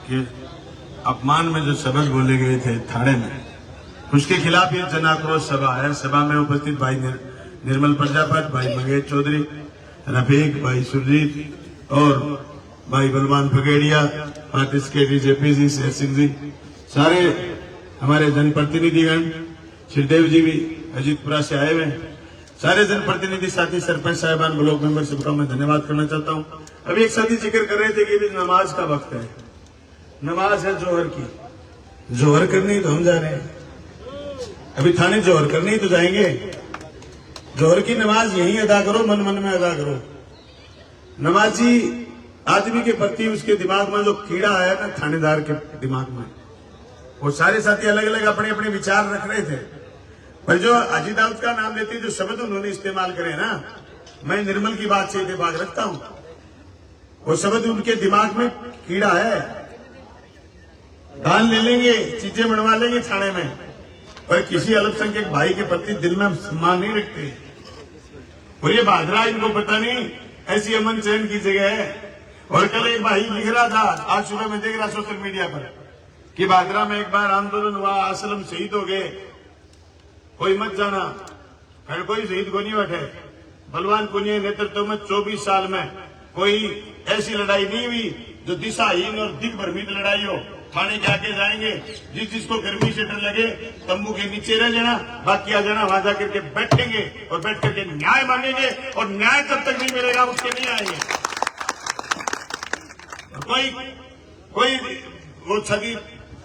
कि अपमान में जो शब्द बोले गए थे थाने में, उसके खिलाफ ये जन आक्रोश सभा है। सभा में उपस्थित भाई निर्मल प्रजापत, भाई मंगेश चौधरी, रफीक, भाई सुरजीत और भाई बलवान Phagedia, party secretary JP Sher Singh ji, सारे हमारे जनप्रतिनिधिगण, श्रीदेव जी भी अजीतपुरा से आए हुए, सारे जनप्रतिनिधि साथी, सरपंच साहिबान, ब्लॉक मेंबर, सबका मैं धन्यवाद करना चाहता हूँ। अभी एक साथी जिक्र कर रहे थे कि नमाज का वक्त है, नमाज है जोहर की, जोहर करनी तो हम जा रहे हैं, अभी थाने जोहर करनी तो जाएंगे। जोहर की नमाज यहीं अदा करो, मन मन में अदा करो। नमाजी आदमी के प्रति उसके दिमाग में जो कीड़ा आया ना, थानेदार के दिमाग में, वो सारे साथी अलग अलग अपने अपने विचार रख रहे थे, पर जो अजीत दाऊद का नाम लेते जो शब्द उन्होंने इस्तेमाल करे ना, मैं निर्मल की बात से इत्तेफाक रखता हूं, वो शब्द उनके दिमाग में कीड़ा है। दान ले लेंगे, चीजें बनवा लेंगे थाने में, पर किसी अल्पसंख्यक भाई के प्रति दिल में सम्मान नहीं रखते। और ये भादरा इनको पता नहीं ऐसी अमन चैन की जगह है। और कल एक भाई लिख रहा था, आज सुबह मैं देख रहा सोशल मीडिया पर, कि भादरा में एक बार आंदोलन हुआ, असलम शहीद हो गए, कोई मत जाना, फिर कोई शहीद को नहीं बैठे। बलवान पुनिया नेतृत्व में 24 साल में कोई ऐसी लड़ाई नहीं हुई जो दिशाहीन और दिग्भ्रमित लड़ाई हो। थाने के आगे जाएंगे, जिस जिसको गर्मी से डर लगे तंबू के नीचे रह जाना, बाकी आ जाना, वहां जाकर के बैठेंगे और बैठ करके न्याय मांगेंगे, और न्याय जब तक नहीं मिलेगा उसके नहीं आएंगे। कोई वो छवि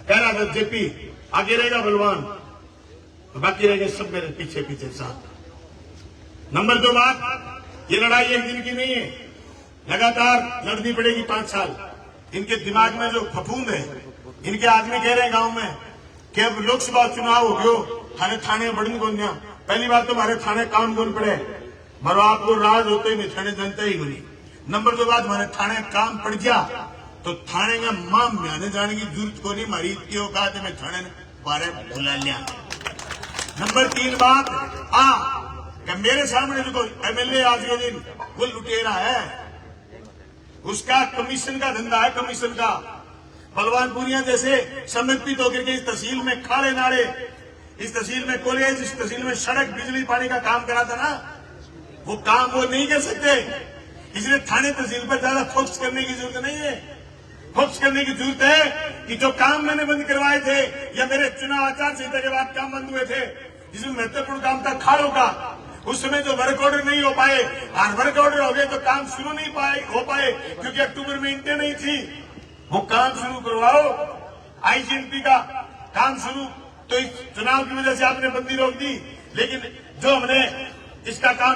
कह रहा था जेपी आगे रहेगा बलवान, तो बाकी रहेंगे सब मेरे पीछे पीछे साथ। नंबर 2 बात, ये लड़ाई एक दिन की नहीं है, लगातार लड़नी पड़ेगी 5 साल। इनके दिमाग में जो फफूंद है, इनके आदमी कह रहे हैं गांव में कि अब लोकसभा चुनाव हो गयो, थाने थाने बढ़न को न्या। पहली बात तो हमारे थाने काम कौन पड़े, मरो आपको राज होते ही नहीं, थाने जनता ही बनी। नंबर 2 बात, हमारे थाने काम पड़ गया तो थाने में मां म्याने जाने की जरूरत को नहीं, हमारी इतनी औकात है, मैं थाने ने बारे बुला लिया। नंबर 3 बात, कि मेरे सामने जो एमएलए आज के दिन वो लुटेरा है, उसका कमीशन का धंधा है, कमीशन का। बलवान पुनिया जैसे समर्पित होकर के इस तहसील में खाड़े नाड़े, इस तहसील में कॉलेज, इस तहसील में सड़क, बिजली, पानी का काम करा था ना, वो काम वो नहीं कर सकते। इसलिए थाने तहसील पर ज्यादा फोकस करने की जरूरत नहीं है। फोकस करने की जरूरत है कि जो काम मैंने बंद करवाए थे, या मेरे चुनाव आचार संहिता के बाद काम बंद हुए थे, जिसमें महत्वपूर्ण काम था खाड़ों का, उस समय जो वर्क ऑर्डर नहीं हो पाए, और वर्क ऑर्डर हो गए तो काम शुरू नहीं हो पाए क्योंकि अक्टूबर में इंटें नहीं थी, वो काम शुरू करवाओ। आईजीएनपी का काम शुरू तो इस चुनाव की वजह से आपने बंदी रोक दी, लेकिन जो हमने इसका काम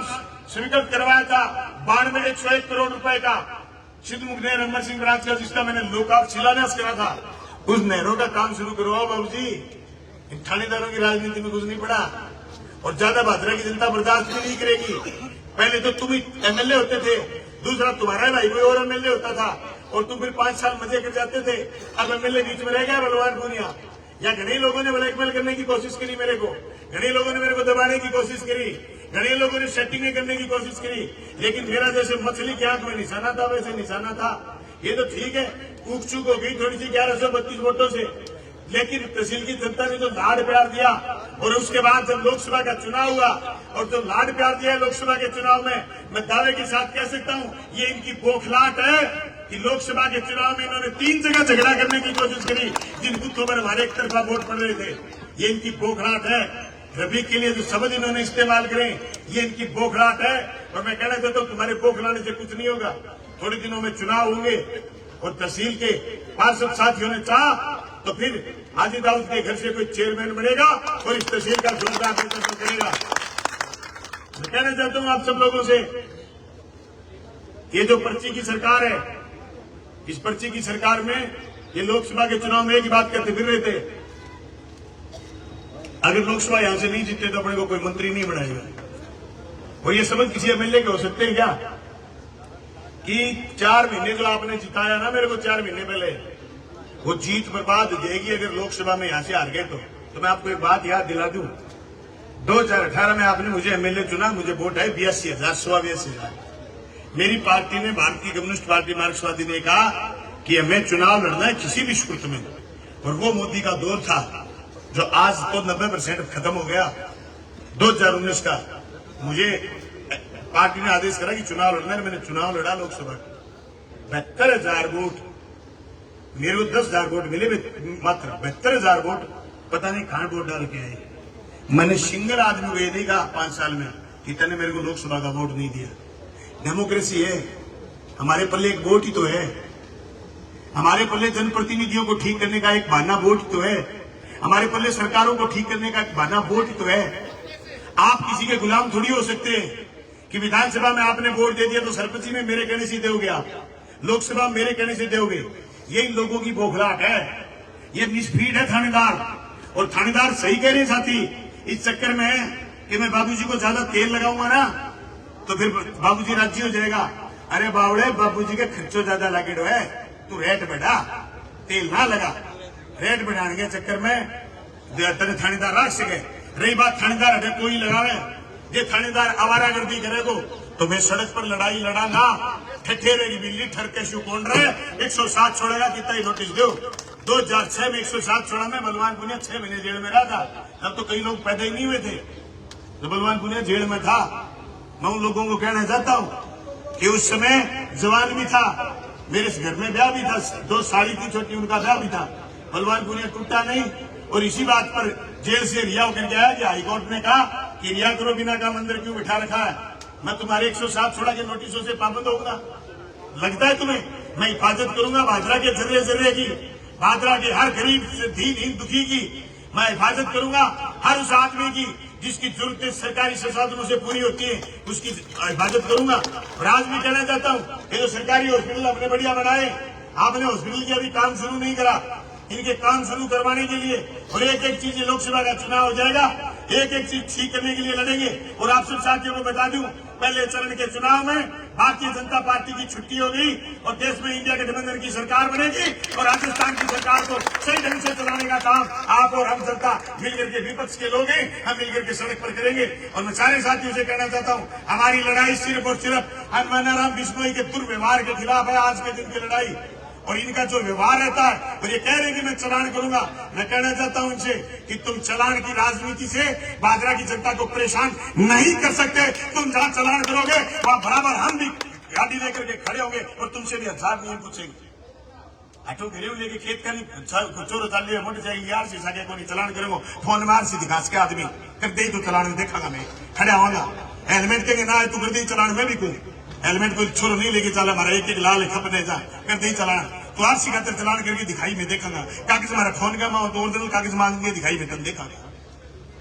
स्वीकृत करवाया था 92 101 करोड़ रुपए का सिद्धमुख नहर अमर सिंह ब्रांच का, जिसका मैंने लोकार्पण शिलान्यास करा था, उस नहरों का काम शुरू करवाओ बाबू जी। इन थानेदारों की राजनीति में कुछ नहीं पड़ा, और ज्यादा भादरा की जनता बर्दाश्त भी नहीं करेगी। पहले तो तुम ही एमएलए होते थे, दूसरा तुम्हारा भाई कोई और एमएलए होता था, और तुम फिर 5 साल मजे कर जाते थे। अब एमएलए बीच में रह गया बलवान पुनिया। या घने लोगों ने ब्लैकमेल करने की कोशिश करी मेरे को, घने लोगों ने मेरे को दबाने की कोशिश करी, घने लोगों ने सेटिंग करने की कोशिश करी, लेकिन मेरा जैसे मछली की आंख में निशाना था वैसे निशाना था। ये तो ठीक है, ऊक चूक हो गई थोड़ी सी 1132 वोटों से, लेकिन तहसील की जनता ने जो लाड प्यार दिया, और उसके बाद जब लोकसभा का चुनाव हुआ और जो लाड प्यार दिया लोकसभा के चुनाव में, मैं दावे के साथ कह सकता हूं ये इनकी बौखलाहट है कि लोकसभा के चुनाव में इन्होंने 3 जगह झगड़ा करने की कोशिश करी जिन बूथों पर हमारे एक तरफा वोट पड़ रहे थे। ये इनकी बौखलाहट है। रबी के लिए जो शब्द इन्होंने इस्तेमाल करे, ये इनकी बौखलाहट है। और मैं कहना चाहता हूँ तुम्हारे बौखलाने से कुछ नहीं होगा। थोड़े दिनों में चुनाव होंगे और तहसील के पार्षद साथियों ने चाहा तो फिर हाजी दाऊद के घर से कोई चेयरमैन बनेगा और इस तहसील का जोरदार नेतृत्व करेगा। मैं कहना चाहता हूं आप सब लोगों से, ये जो पर्ची की सरकार है, इस पर्ची की सरकार में ये लोकसभा के चुनाव में एक ही बात कहते फिर रहे थे, अगर लोकसभा यहां से नहीं जीते तो अपने को कोई मंत्री नहीं बनाएगा। और ये समझ किसी एमएलए के हो सकते हैं क्या कि 4 महीने जो आपने जिताया ना मेरे को 4 महीने पहले, वो जीत बर्बाद हो जाएगी अगर लोकसभा में यहां से हार गए तो मैं आपको एक बात याद दिला दूं, 2018 में आपने मुझे एमएलए चुना, मुझे वोट है 82,000, 82,000। मेरी पार्टी ने, भारतीय कम्युनिस्ट पार्टी मार्क्सवादी ने कहा कि हमें चुनाव लड़ना है किसी भी सूरत में। और वो मोदी का दौर था जो आज तो 90% खत्म हो गया। 2019 का मुझे पार्टी ने आदेश करा कि चुनाव लड़ना है, मैंने चुनाव लड़ा लोकसभा 72,000 वोट, मेरे को 10,000 वोट मिले, मात्र 72,000 वोट पता नहीं कहां वोट डाल के आए। मैंने सिंगल आदमी को ये नहीं कहा 5 साल में कि तने मेरे को लोकसभा का वोट नहीं दिया। डेमोक्रेसी है, हमारे पल्ले एक वोट ही तो है, हमारे पल्ले जनप्रतिनिधियों को ठीक करने का एक बहाना वोट तो है, हमारे पल्ले सरकारों को ठीक करने का एक बहाना वोट ही तो है। आप किसी के गुलाम थोड़ी हो सकते हैं कि विधानसभा में आपने वोट दे दिया तो सरपंची में मेरे कहने से दोगे, आप लोकसभा में मेरे कहने से दोगे। ये इन लोगों की बौखलाहट है, ये मिसफीड है थानेदार। और थानेदार सही कह रहे साथी, इस चक्कर में है कि मैं बाबूजी को ज्यादा तेल लगाऊंगा ना तो फिर बाबूजी राजी हो जाएगा। अरे बावड़े, बाबूजी के खर्चो ज्यादा लगे है, तू रेट बढ़ा, तेल ना लगा। रेट बढ़ाने के चक्कर में तेरे थानेदार राख सके। रही बात थानेदार हटे कोई लगावे, ये थानेदार आवारागर्दी करेगो तो मैं सड़क पर लड़ाई लड़ा ना, ठठेरेगी बिल्ली ठरके शू कौन रहे। 107 छोड़ेगा कितना ही नोटिस दो। 2006 में 107 छोड़ा, मैं बलवान पुनिया 6 महीने जेल में रहा था। तब तो कई लोग पैदा ही नहीं हुए थे तो बलवान पुनिया जेल में था। मैं उन लोगों को कहना चाहता हूं कि उस समय जवान भी था, मेरे घर में ब्याह भी था, 2 साड़ी थी छोटी, उनका ब्याह भी था। बलवान पुनिया टूटा नहीं। और इसी बात पर जेल से रिहा होकर गया कि हाईकोर्ट ने कहा कि रिहा करो, बिना काम अंदर क्यों बिठा रखा है। मैं तुम्हारे 107 छोड़ा के नोटिसों से पाबंद होगा, लगता है तुम्हें? मैं हिफाजत करूंगा भादरा के जर्रे जर्रे की, भादरा के हर गरीब से दीन दुखी की मैं हिफाजत करूंगा। हर उस आदमी की जिसकी जरूरतें सरकारी संसाधनों से पूरी होती है उसकी हिफाजत करूंगा। और आज भी कहना चाहता हूं, ये जो सरकारी हॉस्पिटल अपने बढ़िया बनाए, आपने हॉस्पिटल के अभी काम शुरू नहीं करा, इनके काम शुरू करवाने के लिए और एक एक चीज, लोकसभा का चुनाव हो जाएगा, एक एक चीज ठीक करने के लिए लड़ेंगे। और आप सब साथियों को बता दूं, पहले चरण के चुनाव में भारतीय जनता पार्टी की छुट्टी हो गई और देश में इंडिया गठबंधन की सरकार बनेगी और राजस्थान की सरकार को सही ढंग से चलाने का काम आप और हम जनता मिलकर के, विपक्ष के लोग हैं, हम मिलकर के सड़क पर करेंगे। और मैं सारे साथियों से कहना चाहता हूं, हमारी लड़ाई सिर्फ और सिर्फ हनुमानाराम बिश्नोई के दुर्व्यवहार के खिलाफ है। आज के दिन की लड़ाई और इनका जो व्यवहार रहता है, और ये कह रहे हैं कि मैं चलान करूंगा, मैं कहना चाहता हूं इनसे कि तुम चलान की राजनीति से भादरा की जनता को परेशान नहीं कर सकते। तुम जहां चलान करोगे वहां बराबर हम भी गाड़ी लेकर के खड़े होंगे और तुमसे भी 1000 नियम पूछेंगे। आटो घेरे लेके खेत का नहीं चोर चाल लिए मोटे जाएगी यार शीशा के को नहीं चलान करेंगे, फोन मार सी दिखा के आदमी कर दे तो चलान में देखागा, मैं खड़ा होगा। हेलमेट के ना तू कर दे चलान में भी कहूँ, हेलमेट को छोरो नहीं लेके चला, हमारा एक एक लाल खपने जा कर दे चलान, तो आरसी खातर चलान करके दिखाई में देखा कागज हमारा फोन का मैं तो ओरिजिनल कागज मांग के दिखाई में तब देखा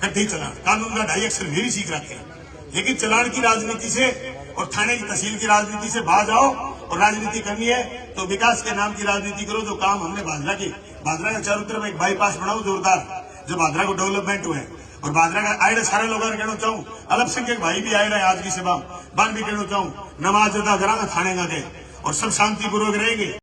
कर दे चलान। कानून का 2.5 अक्षर भी सीख रखे हैं, लेकिन चलान की राजनीति से और थाने की तहसील की राजनीति से बाहर जाओ। और राजनीति करनी है तो विकास के नाम की राजनीति करो। जो काम हमने भादरा के चारों तरफ एक बाईपास बनाओ जोरदार, जो भादरा को डेवलपमेंट हुए। और भादरा का आए सारे लोगों ने कहना चाहूँ, अल्पसंख्यक भाई भी आए रहे आज की सभा, बान भी कहना चाहूँ, नमाज अदा करा थाने का और सब शांतिपूर्वक रहेंगे।